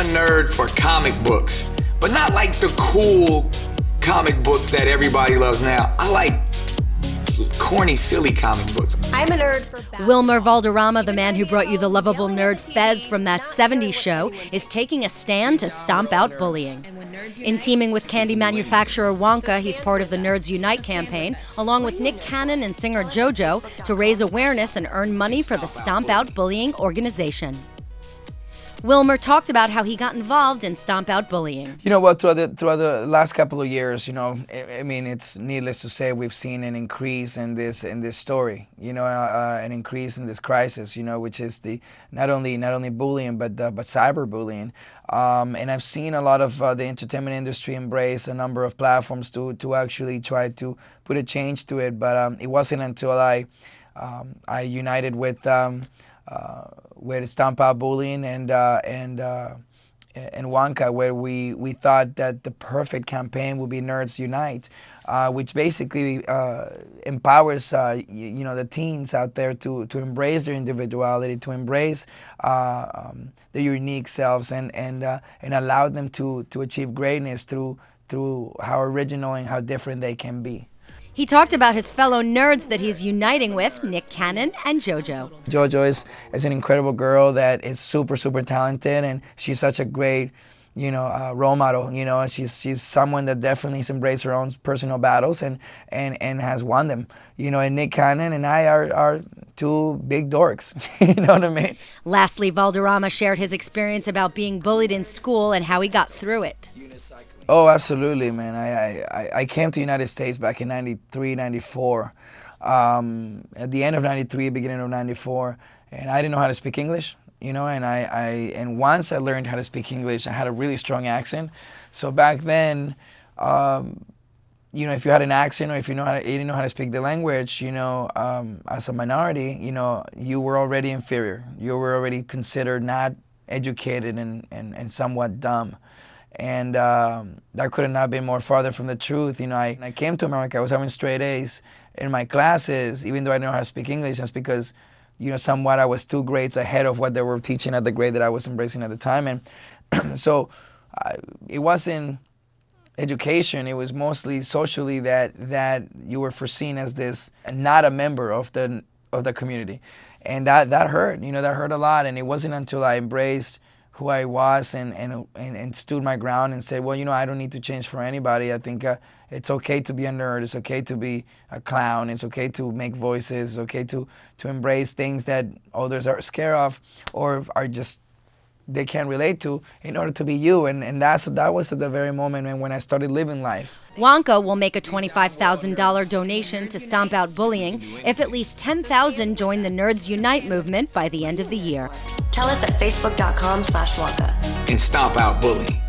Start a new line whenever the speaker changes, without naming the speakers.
a nerd for comic books, but not like the cool comic books that everybody loves now. I like corny, silly comic books.
I'm a nerd for basketball.
Wilmer Valderama, the man who brought you the lovable nerd Fez from that 70s show, is taking a stand to stomp out bullying. In teaming with candy manufacturer Wonka, he's part of the Nerds Unite campaign, along with Nick Cannon and singer JoJo, to raise awareness and earn money for the Stomp Out Bullying organization. Wilmer talked about how he got involved in Stomp Out Bullying.
You know what, throughout the last couple of years, I mean, it's needless to say we've seen an increase in this story, an increase in this crisis, which is not only bullying but cyberbullying. And I've seen a lot of the entertainment industry embrace a number of platforms to actually try to put a change to it, but it wasn't until I united with Stomp Out Bullying and Wonka, where we thought that the perfect campaign would be Nerds Unite, which basically empowers the teens out there to embrace their individuality, to embrace their unique selves, and allow them to achieve greatness through how original and how different they can be.
He talked about his fellow nerds that he's uniting with, Nick Cannon and JoJo.
JoJo is an incredible girl that is super, super talented, and she's such a great, role model. She's someone that definitely has embraced her own personal battles and has won them. And Nick Cannon and I are two big dorks. You know what I mean?
Lastly, Valderama shared his experience about being bullied in school and how he got through it.
Oh, absolutely, man. I came to the United States back in 93, 94. At the end of 93, beginning of 94, and I didn't know how to speak English, and once I learned how to speak English, I had a really strong accent. So back then, if you had an accent or if you didn't know how to speak the language, as a minority, you were already inferior. You were already considered not educated and somewhat dumb. And that could have not been more farther from the truth. I came to America, I was having straight A's in my classes, even though I didn't know how to speak English. That's because, somewhat I was 2 grades ahead of what they were teaching at the grade that I was embracing at the time. And so it wasn't education, it was mostly socially that you were foreseen as this, not a member of the community. And that hurt, that hurt a lot. And it wasn't until I embraced who I was and stood my ground and said, well, I don't need to change for anybody. I think it's okay to be a nerd. It's okay to be a clown. It's okay to make voices. It's okay to embrace things that others are scared of or are just they can't relate to in order to be you. And that was at the very moment when I started living life.
Wonka will make a $25,000 donation to Stomp Out Bullying if at least 10,000 join the Nerds Unite movement by the end of the year.
Tell us at facebook.com/Wonka.
And Stomp Out Bullying.